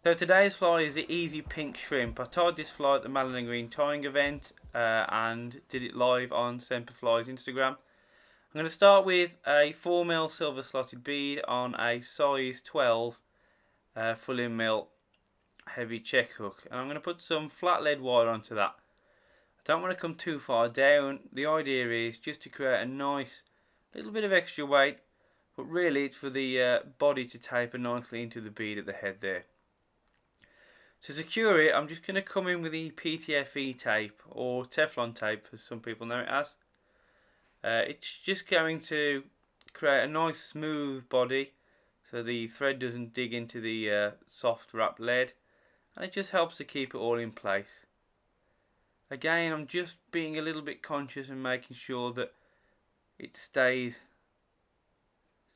So today's fly is the Easy Pink Shrimp. I tied this fly at the Malin and Green tying event and did it live on Semperfli's Instagram. I'm going to start with a 4mm silver slotted bead on a size 12 full in mill heavy Czech hook, and I'm going to put some flat lead wire onto that. I don't want to come too far down. The idea is just to create a nice little bit of extra weight, but really it's for the body to taper nicely into the bead at the head there. To secure it, I'm just going to come in with the PTFE tape, or Teflon tape as some people know it as. It's just going to create a nice smooth body so the thread doesn't dig into the soft wrapped lead, and it just helps to keep it all in place. Again, I'm just being a little bit conscious and making sure that it stays.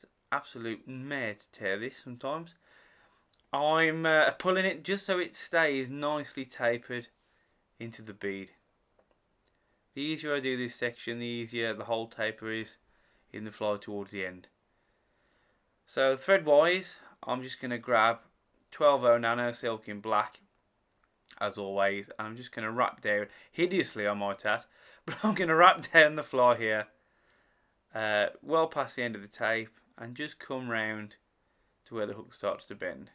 It's absolute mare to tear this sometimes. I'm pulling it just so it stays nicely tapered into the bead. The easier I do this section, the easier the whole taper is in the fly towards the end. So thread wise, I'm just going to grab 12-0 Nano silk in black, as always, and I'm just going to wrap down, hideously I might add, but I'm going to wrap down the fly here, well past the end of the tape, and just come round to where the hook starts to bend.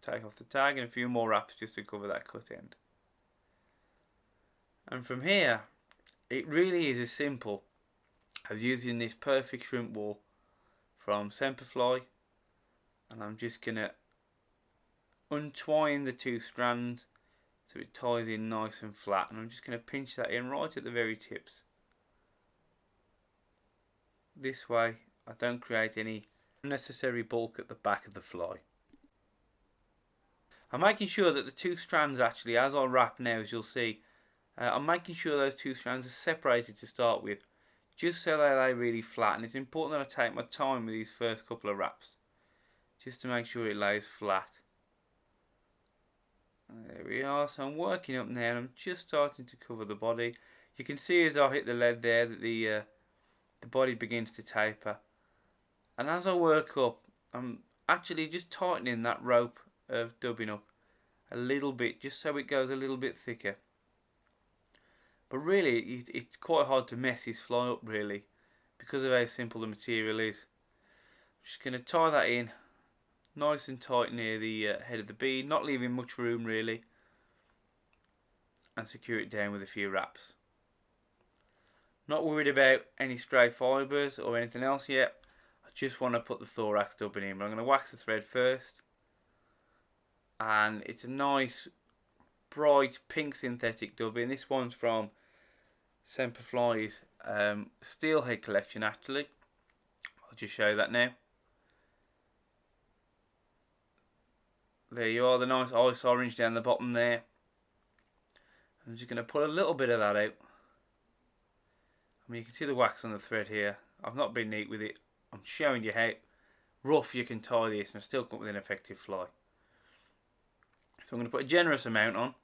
Take off the tag and a few more wraps just to cover that cut end. And from here, it really is as simple as using this perfect shrimp wool from Semperfli, and I'm just going to untwine the two strands so it ties in nice and flat, and I'm just going to pinch that in right at the very tips. This way I don't create any unnecessary bulk at the back of the fly. I'm making sure that the two strands actually, as I wrap now, as you'll see, I'm making sure those two strands are separated to start with, just so they lay really flat, and it's important that I take my time with these first couple of wraps, just to make sure it lays flat. There we are, so I'm working up now and I'm just starting to cover the body. You can see as I hit the lead there that the body begins to taper, and as I work up I'm actually just tightening that rope of dubbing up a little bit, just so it goes a little bit thicker. But really it's quite hard to mess this fly up really, because of how simple the material is. I'm just going to tie that in nice and tight near the head of the bead, not leaving much room really, and secure it down with a few wraps. Not worried about any stray fibres or anything else yet. I just want to put the thorax dubbing in, but I'm going to wax the thread first. And it's a nice bright pink synthetic dubbing. This one's from Semperfli's steelhead collection actually. I'll just show you that now. There you are, the nice ice orange down the bottom there. I'm just going to pull a little bit of that out. I mean, you can see the wax on the thread here. I've not been neat with it. I'm showing you how rough you can tie this and still come up with an effective fly. So I'm going to put a generous amount on,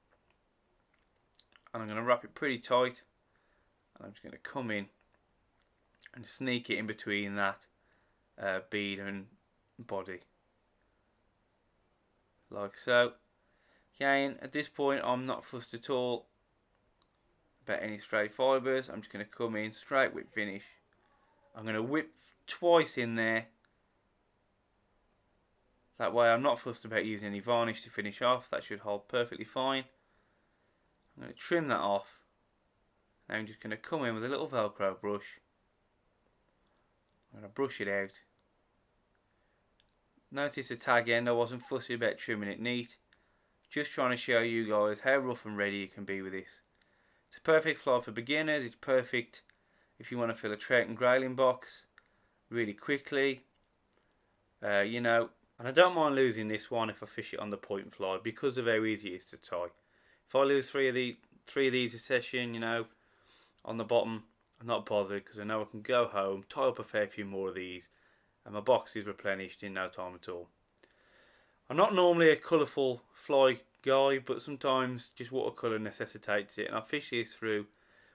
and I'm going to wrap it pretty tight, and I'm just going to come in and sneak it in between that bead and body, like so. Again, at this point I'm not fussed at all about any stray fibres. I'm just going to come in straight whip finish. I'm going to whip twice in there. That way I'm not fussed about using any varnish to finish off. That should hold perfectly fine. I'm going to trim that off. Now I'm just going to come in with a little Velcro brush. I'm going to brush it out. Notice the tag end, I wasn't fussy about trimming it neat. Just trying to show you guys how rough and ready you can be with this. It's a perfect fly for beginners. It's perfect if you want to fill a Trout and Grayling box really quickly. You know, and I don't mind losing this one if I fish it on the point fly, because of how easy it is to tie. If I lose three of these a session, you know, on the bottom, I'm not bothered, because I know I can go home, tie up a fair few more of these, and my box is replenished in no time at all. I'm not normally a colourful fly guy, but sometimes just watercolour necessitates it, and I fish this through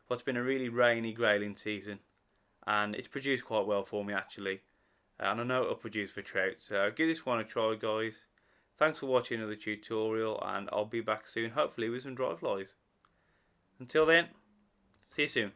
what's been a really rainy grayling season, and it's produced quite well for me actually, and I know it'll produce for trout, so give this one a try guys. Thanks for watching another tutorial, and I'll be back soon, hopefully with some dry flies. Until then, see you soon.